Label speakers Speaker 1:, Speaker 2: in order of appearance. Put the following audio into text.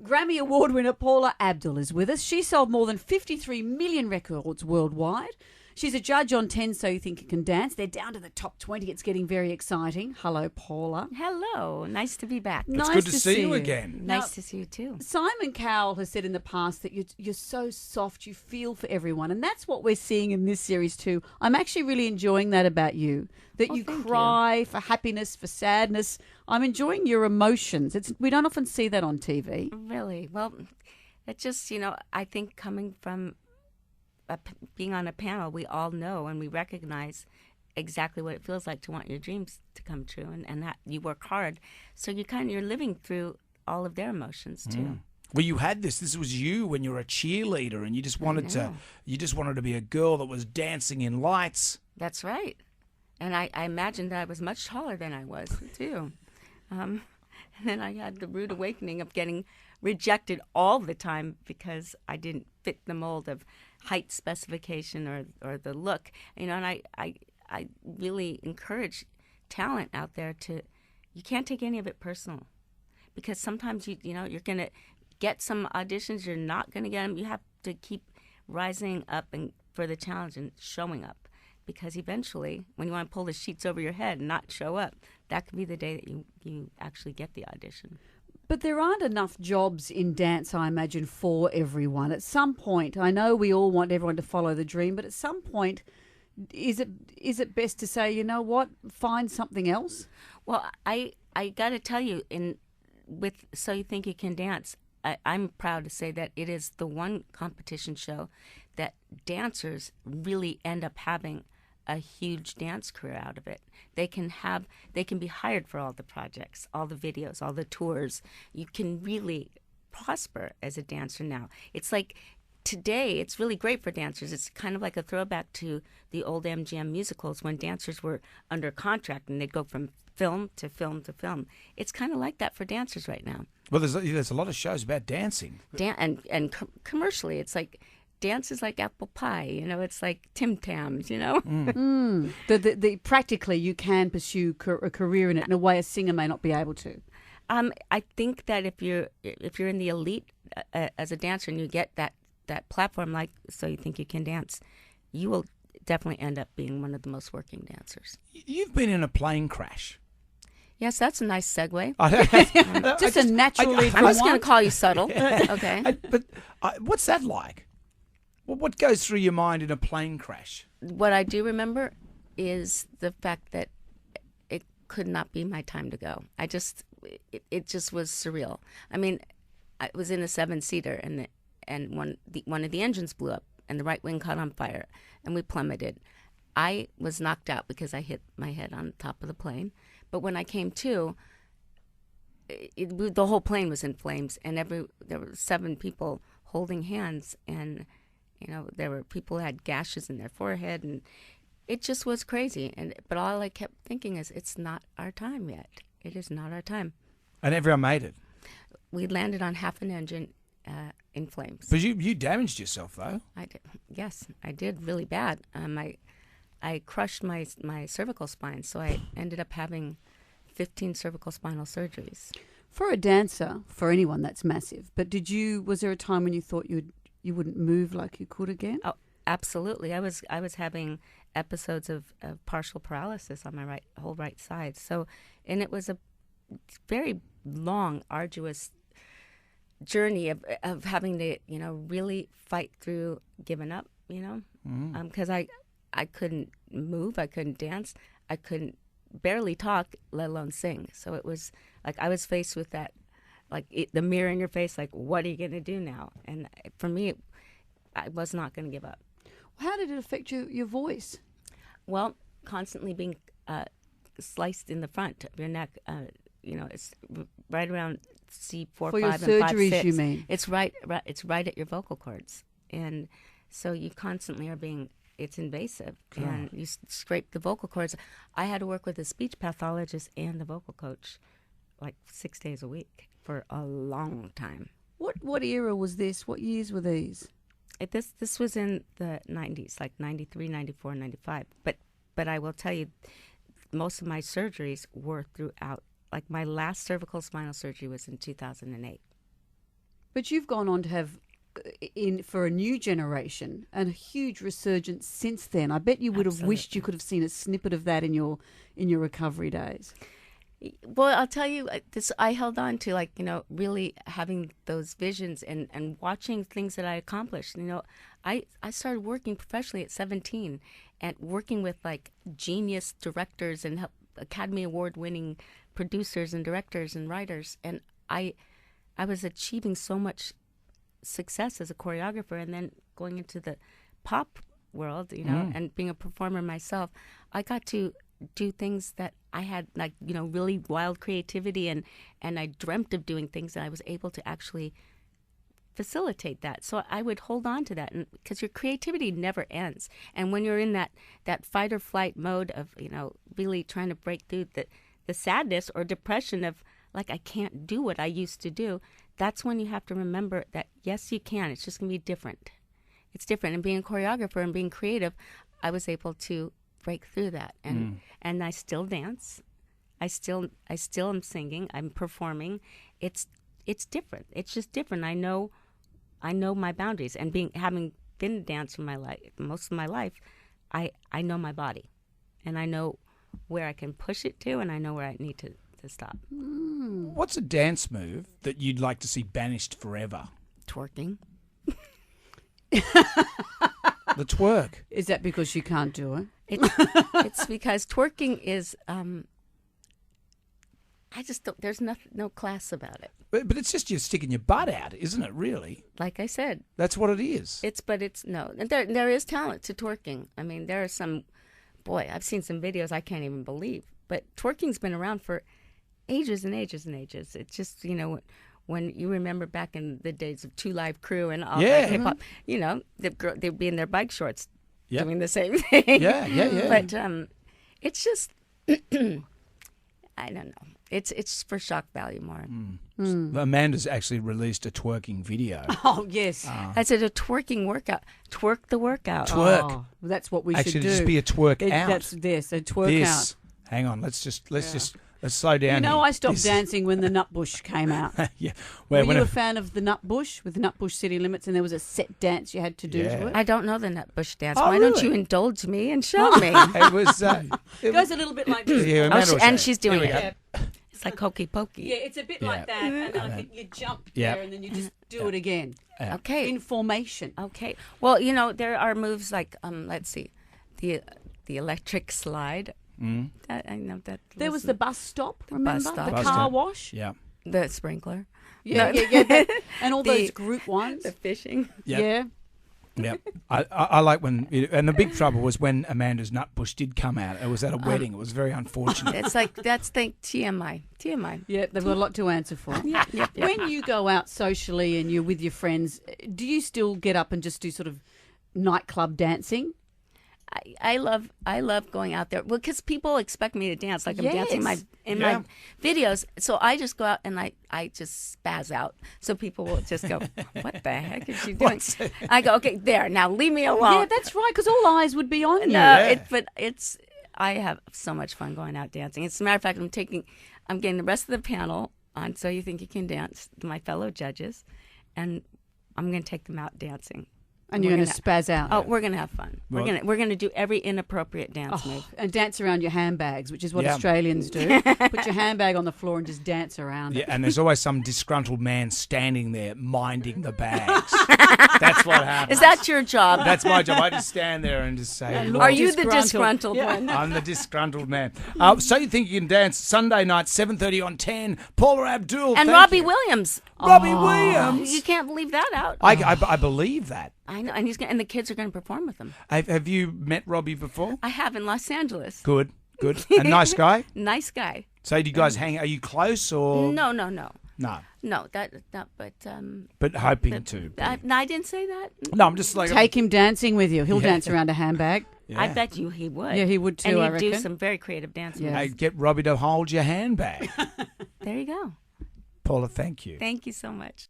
Speaker 1: Grammy Award winner Paula Abdul is with us. She sold more than 53 million records worldwide. She's a judge on 10 So You Think You Can Dance. They're down to the top 20. It's getting very exciting. Hello, Paula.
Speaker 2: Hello. Nice to be back.
Speaker 3: It's good to see you again.
Speaker 2: Nice to see you too.
Speaker 1: Simon Cowell has said in the past that you're so soft, you feel for everyone. And that's what we're seeing in this series too. I'm actually really enjoying that about you, that you cry for happiness, for sadness. I'm enjoying your emotions. We don't often see that on TV.
Speaker 2: Really? Well, it just, I think coming from being on a panel, we all know and we recognize exactly what it feels like to want your dreams to come true, and that you work hard. So you're living through all of their emotions too.
Speaker 3: Well, you had this. This was you when you were a cheerleader, and you just wanted to be a girl that was dancing in lights.
Speaker 2: That's right. And I imagined that I was much taller than I was too. And then I had the rude awakening of getting rejected all the time because I didn't fit the mold of height specification or the look. And I really encourage talent out there you can't take any of it personal, because sometimes you're going to get some auditions, you're not going to get them. You have to keep rising up and for the challenge and showing up, because eventually when you want to pull the sheets over your head and not show up, that could be the day that you actually get the audition.
Speaker 1: But there aren't enough jobs in dance, I imagine, for everyone. At some point, I know we all want everyone to follow the dream, but at some point, is it best to say, you know what, find something else?
Speaker 2: Well, I got to tell you, with So You Think You Can Dance, I'm proud to say that it is the one competition show that dancers really end up having a huge dance career out of it. They can be hired for all the projects, all the videos, all the tours. You can really prosper as a dancer now. It's like today, it's really great for dancers. It's kind of like a throwback to the old MGM musicals when dancers were under contract and they'd go from film to film to film. It's kind of like that for dancers right now.
Speaker 3: Well, there's a lot of shows about dancing.
Speaker 2: Commercially, it's like dance is like apple pie, it's like Tim Tams,
Speaker 1: Practically, you can pursue a career in it in a way a singer may not be able to.
Speaker 2: I think that if you're in the elite as a dancer and you get that platform like So You Think You Can Dance, you will definitely end up being one of the most working dancers.
Speaker 3: You've been in a plane crash.
Speaker 2: Yes, that's a nice segue.
Speaker 1: Just a naturally.
Speaker 2: I'm just going to call you subtle. Okay.
Speaker 3: But what's that like? What goes through your mind in a plane crash?
Speaker 2: What I do remember is the fact that it could not be my time to go. It just was surreal. I mean, I was in a 7-seater and one of the engines blew up and the right wing caught on fire and we plummeted. I was knocked out because I hit my head on top of the plane. But when I came to, the whole plane was in flames, and there were 7 people holding hands, and there were people who had gashes in their forehead, and it just was crazy. But all I kept thinking is, it's not our time yet. It is not our time.
Speaker 3: And everyone made it.
Speaker 2: We landed on half an engine in flames.
Speaker 3: But you damaged yourself, though.
Speaker 2: I did. Yes, I did really bad. I crushed my cervical spine, so I ended up having 15 cervical spinal surgeries.
Speaker 1: For a dancer, for anyone, that's massive. But was there a time when you thought you wouldn't move like you could again?
Speaker 2: Oh, absolutely. I was having episodes of partial paralysis on my whole right side. So, and it was a very long, arduous journey of having to, really fight through giving up, because I couldn't move, I couldn't dance, I couldn't barely talk, let alone sing. So it was like I was faced with that, the mirror in your face, like, what are you going to do now? And for me, I was not going to give up.
Speaker 1: How did it affect your voice?
Speaker 2: Well, constantly being sliced in the front of your neck, it's right around C4,
Speaker 1: For
Speaker 2: 5,
Speaker 1: your
Speaker 2: and 5,
Speaker 1: surgeries,
Speaker 2: 6.
Speaker 1: you mean?
Speaker 2: It's right at your vocal cords. And so you constantly are it's invasive, and you scrape the vocal cords. I had to work with a speech pathologist and the vocal coach 6 days a week for a long time.
Speaker 1: What era was this? What years were these?
Speaker 2: This was in the 90s, like 93, 94, 95. But I will tell you, most of my surgeries were throughout. Like my last cervical spinal surgery was in 2008.
Speaker 1: But you've gone on to have, for a new generation, a huge resurgence since then. I bet you would have wished you could have seen a snippet of that in your recovery days.
Speaker 2: Well, I'll tell you, I held on to, like, really having those visions and watching things that I accomplished. I started working professionally at 17 and working with, like, genius directors and Academy Award-winning producers and directors and writers. And I was achieving so much success as a choreographer, and then going into the pop world, and being a performer myself, I got to do things that I had, like, really wild creativity, and I dreamt of doing things, and I was able to actually facilitate that. So I would hold on to that, and because your creativity never ends. And when you're in that fight or flight mode of, really trying to break through the sadness or depression of, like, I can't do what I used to do, that's when you have to remember that, yes, you can. It's just going to be different. It's different. And being a choreographer and being creative, I was able to break through that. And I still dance. I still am singing. I'm performing. It's different. It's just different. I know my boundaries. And having been a dancer most of my life, I know my body. And I know where I can push it to, and I know where I need to stop.
Speaker 3: What's a dance move that you'd like to see banished forever?
Speaker 2: Twerking.
Speaker 3: The twerk.
Speaker 1: Is that because you can't do it?
Speaker 2: It's because twerking is, I just don't, there's no class about it.
Speaker 3: But it's just you're sticking your butt out, isn't it, really?
Speaker 2: Like I said.
Speaker 3: That's what it is.
Speaker 2: No. There is talent to twerking. I mean, there are some, I've seen some videos I can't even believe. But twerking's been around for ages and ages and ages. It's just, when you remember back in the days of Two Live Crew and all that hip hop, they'd be in their bike shorts doing the same thing.
Speaker 3: Yeah.
Speaker 2: But it's just, I don't know. It's for shock value more.
Speaker 3: Amanda's actually released a twerking video.
Speaker 1: Oh, yes.
Speaker 2: I said a twerking workout. Twerk the workout.
Speaker 3: Twerk.
Speaker 1: Oh, well, that's what we
Speaker 3: actually,
Speaker 1: should do.
Speaker 3: Just be a twerk out.
Speaker 1: That's this, a twerk out.
Speaker 3: Hang on, let's slow down.
Speaker 1: I stopped dancing when the Nutbush came out.
Speaker 3: Yeah.
Speaker 1: Were you a fan of the Nutbush, with Nutbush City Limits, and there was a set dance you had to do to it?
Speaker 2: I don't know the Nutbush dance.
Speaker 3: Oh,
Speaker 2: Why
Speaker 3: really?
Speaker 2: don't you indulge me and show me?
Speaker 3: It was.
Speaker 1: It goes a little bit like this.
Speaker 2: And she's doing it.
Speaker 1: Yeah.
Speaker 2: It's like hokey pokey.
Speaker 1: Yeah, it's a bit like that, and I think you jump there, and then you just do it again.
Speaker 2: Okay.
Speaker 1: In formation.
Speaker 2: Okay. Well, there are moves like, let's see, the electric slide. I know that.
Speaker 1: There was the bus stop, remember?
Speaker 2: Bus stop.
Speaker 1: The car wash.
Speaker 3: Yeah.
Speaker 2: The sprinkler.
Speaker 1: Yeah. And all those group ones.
Speaker 2: The fishing.
Speaker 3: Yep.
Speaker 1: Yeah.
Speaker 3: Yeah, I like when, and the big trouble was when Amanda's Nutbush did come out. It was at a wedding. It was very unfortunate.
Speaker 2: It's like, that's TMI.
Speaker 1: Yeah, they've got a lot to answer for.
Speaker 2: Yep.
Speaker 1: When you go out socially and you're with your friends, do you still get up and just do sort of nightclub dancing?
Speaker 2: I love going out there. Well, because people expect me to dance, like I'm dancing in my videos. So I just go out and I just spaz out. So people will just go, "What the heck is she doing?" I go, "Okay, there. Now leave me alone."
Speaker 1: Yeah, that's right. Because all eyes would be on you.
Speaker 2: No, I have so much fun going out dancing. As a matter of fact, I'm getting the rest of the panel on So You Think You Can Dance, my fellow judges, and I'm going to take them out dancing.
Speaker 1: And you're going to spaz out.
Speaker 2: Oh, we're going to have fun.
Speaker 3: Well,
Speaker 2: we're going to do every inappropriate dance move.
Speaker 1: And dance around your handbags, which is what Australians do. Put your handbag on the floor and just dance around it.
Speaker 3: Yeah, and there's always some disgruntled man standing there minding the bags. That's what happens.
Speaker 2: Is that your job?
Speaker 3: That's my job. I just stand there and just say,
Speaker 2: "Are you the disgruntled one?"
Speaker 3: I'm the disgruntled man. So You Think You Can Dance, Sunday night, 7:30 on 10. Paula Abdul.
Speaker 2: And Robbie Williams.
Speaker 3: Robbie Williams.
Speaker 2: You can't leave that out.
Speaker 3: I believe that.
Speaker 2: I know, and and the kids are going to perform with him.
Speaker 3: Have you met Robbie before?
Speaker 2: I have in Los Angeles.
Speaker 3: Good. A nice guy?
Speaker 2: Nice guy.
Speaker 3: So do you guys hang? Are you close or?
Speaker 2: No.
Speaker 3: No.
Speaker 2: But
Speaker 3: hoping to.
Speaker 2: I didn't say that.
Speaker 3: No, I'm just like.
Speaker 1: Take him dancing with you. He'll dance around a handbag.
Speaker 3: Yeah.
Speaker 2: I bet you he would.
Speaker 1: Yeah, he would too,
Speaker 2: and
Speaker 1: I
Speaker 2: he'd do
Speaker 1: reckon.
Speaker 2: some very creative dance moves.
Speaker 3: Hey, get Robbie to hold your handbag.
Speaker 2: There you go.
Speaker 3: Paula, thank you.
Speaker 2: Thank you so much.